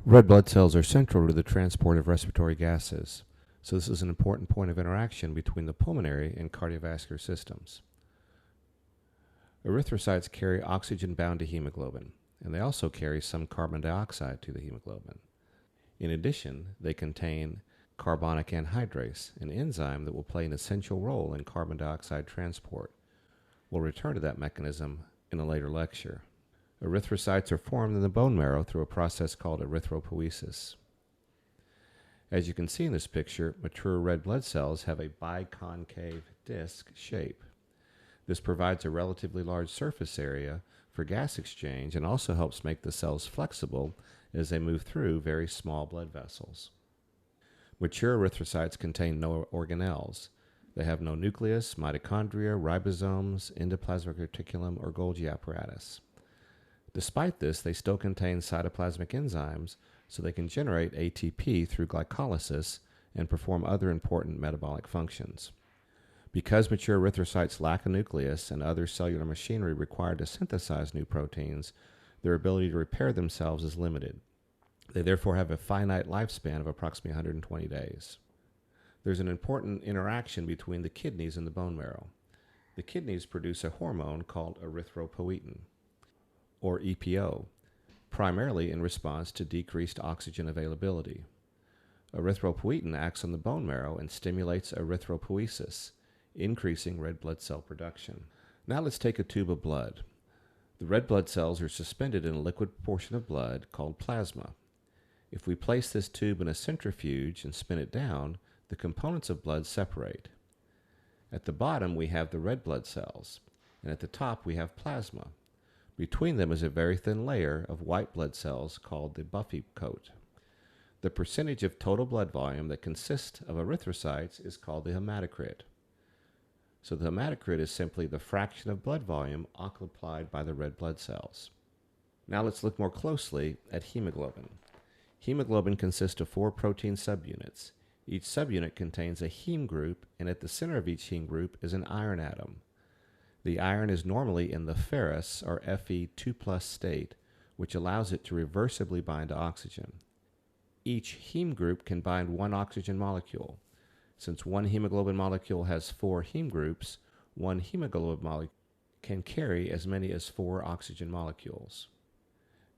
Red blood cells are central to the transport of respiratory gases, so this is an important point of interaction between the pulmonary and cardiovascular systems. Erythrocytes carry oxygen bound to hemoglobin, and they also carry some carbon dioxide to the hemoglobin. In addition, they contain carbonic anhydrase, an enzyme that will play an essential role in carbon dioxide transport. We'll return to that mechanism in a later lecture. Erythrocytes are formed in the bone marrow through a process called erythropoiesis. As you can see in this picture, mature red blood cells have a biconcave disc shape. This provides a relatively large surface area for gas exchange and also helps make the cells flexible as they move through very small blood vessels. Mature erythrocytes contain no organelles. They have no nucleus, mitochondria, ribosomes, endoplasmic reticulum, or Golgi apparatus. Despite this, they still contain cytoplasmic enzymes, so they can generate ATP through glycolysis and perform other important metabolic functions. Because mature erythrocytes lack a nucleus and other cellular machinery required to synthesize new proteins, their ability to repair themselves is limited. They therefore have a finite lifespan of approximately 120 days. There's an important interaction between the kidneys and the bone marrow. The kidneys produce a hormone called erythropoietin, or EPO, primarily in response to decreased oxygen availability. Erythropoietin acts on the bone marrow and stimulates erythropoiesis, increasing red blood cell production. Now let's take a tube of blood. The red blood cells are suspended in a liquid portion of blood called plasma. If we place this tube in a centrifuge and spin it down, the components of blood separate. At the bottom we have the red blood cells, and at the top we have plasma. Between them is a very thin layer of white blood cells called the buffy coat. The percentage of total blood volume that consists of erythrocytes is called the hematocrit. So the hematocrit is simply the fraction of blood volume occupied by the red blood cells. Now let's look more closely at hemoglobin. Hemoglobin consists of 4 protein subunits. Each subunit contains a heme group, and at the center of each heme group is an iron atom. The iron is normally in the ferrous or Fe2+ state, which allows it to reversibly bind to oxygen. Each heme group can bind one oxygen molecule. Since one hemoglobin molecule has 4 heme groups, one hemoglobin molecule can carry as many as 4 oxygen molecules.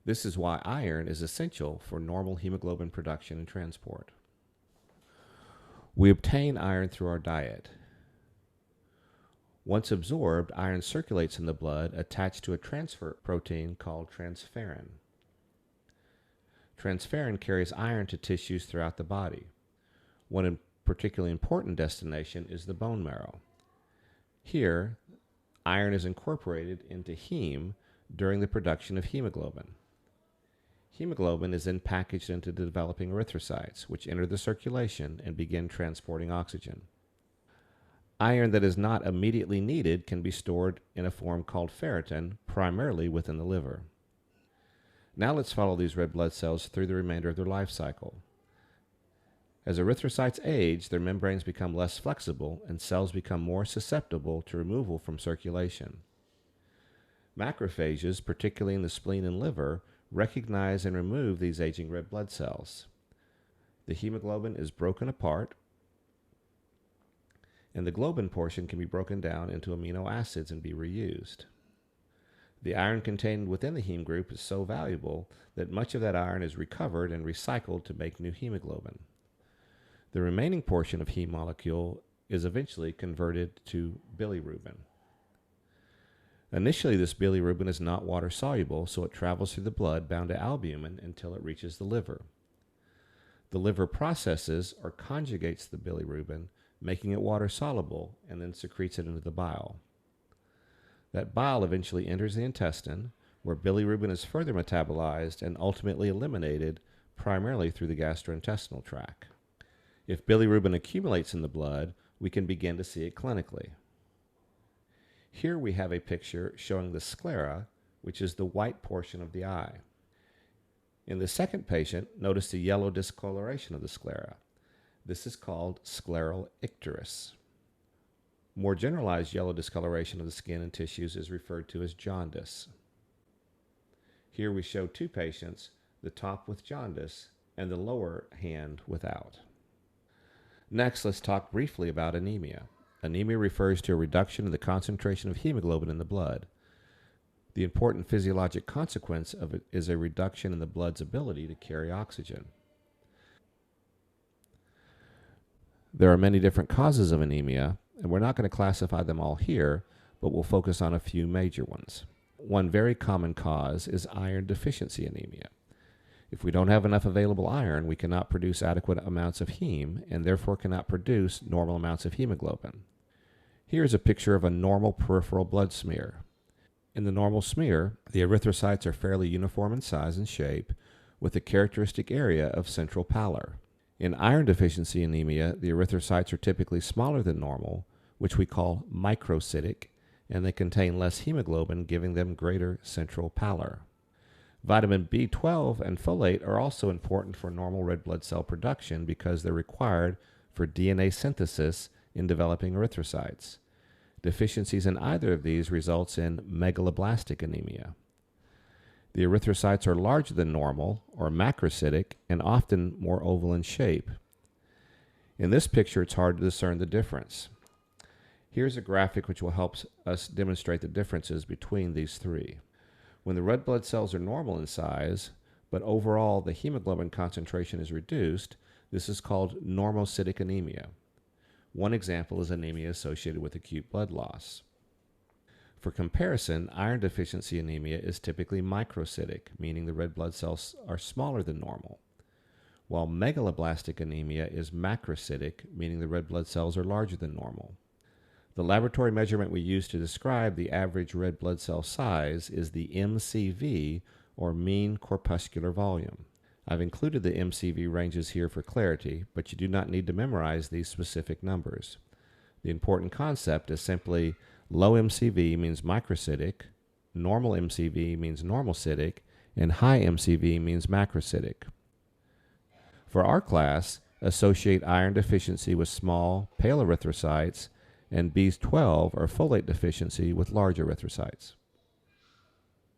This is why iron is essential for normal hemoglobin production and transport. We obtain iron through our diet. Once absorbed, iron circulates in the blood attached to a transfer protein called transferrin. Transferrin carries iron to tissues throughout the body. One particularly important destination is the bone marrow. Here, iron is incorporated into heme during the production of hemoglobin. Hemoglobin is then packaged into the developing erythrocytes, which enter the circulation and begin transporting oxygen. Iron that is not immediately needed can be stored in a form called ferritin, primarily within the liver. Now let's follow these red blood cells through the remainder of their life cycle. As erythrocytes age, their membranes become less flexible and cells become more susceptible to removal from circulation. Macrophages, particularly in the spleen and liver, recognize and remove these aging red blood cells. The hemoglobin is broken apart, and the globin portion can be broken down into amino acids and be reused. The iron contained within the heme group is so valuable that much of that iron is recovered and recycled to make new hemoglobin. The remaining portion of heme molecule is eventually converted to bilirubin. Initially, this bilirubin is not water soluble, so it travels through the blood bound to albumin until it reaches the liver. The liver processes or conjugates the bilirubin, making it water soluble, and then secretes it into the bile. That bile eventually enters the intestine, where bilirubin is further metabolized and ultimately eliminated primarily through the gastrointestinal tract. If bilirubin accumulates in the blood, we can begin to see it clinically. Here we have a picture showing the sclera, which is the white portion of the eye. In the second patient, notice the yellow discoloration of the sclera. This is called scleral icterus. More generalized yellow discoloration of the skin and tissues is referred to as jaundice. Here we show 2 patients the top with jaundice, and the lower hand without. Next, let's talk briefly about anemia. Anemia refers to a reduction in the concentration of hemoglobin in the blood. The important physiologic consequence of it is a reduction in the blood's ability to carry oxygen. There are many different causes of anemia, and we're not going to classify them all here, but we'll focus on a few major ones. One very common cause is iron deficiency anemia. If we don't have enough available iron, we cannot produce adequate amounts of heme and therefore cannot produce normal amounts of hemoglobin. Here's a picture of a normal peripheral blood smear. In the normal smear, the erythrocytes are fairly uniform in size and shape, with a characteristic area of central pallor. In iron deficiency anemia, the erythrocytes are typically smaller than normal, which we call microcytic, and they contain less hemoglobin, giving them greater central pallor. Vitamin B12 and folate are also important for normal red blood cell production because they're required for DNA synthesis in developing erythrocytes. Deficiencies in either of these results in megaloblastic anemia. The erythrocytes are larger than normal, or macrocytic, and often more oval in shape. In this picture, it's hard to discern the difference. Here's a graphic which will help us demonstrate the differences between these three. When the red blood cells are normal in size, but overall the hemoglobin concentration is reduced, this is called normocytic anemia. One example is anemia associated with acute blood loss. For comparison, iron deficiency anemia is typically microcytic, meaning the red blood cells are smaller than normal, while megaloblastic anemia is macrocytic, meaning the red blood cells are larger than normal. The laboratory measurement we use to describe the average red blood cell size is the MCV, or mean corpuscular volume. I've included the MCV ranges here for clarity, but you do not need to memorize these specific numbers. The important concept is simply low MCV means microcytic, normal MCV means normalcytic, and high MCV means macrocytic. For our class, associate iron deficiency with small, pale erythrocytes, and B12 or folate deficiency with large erythrocytes.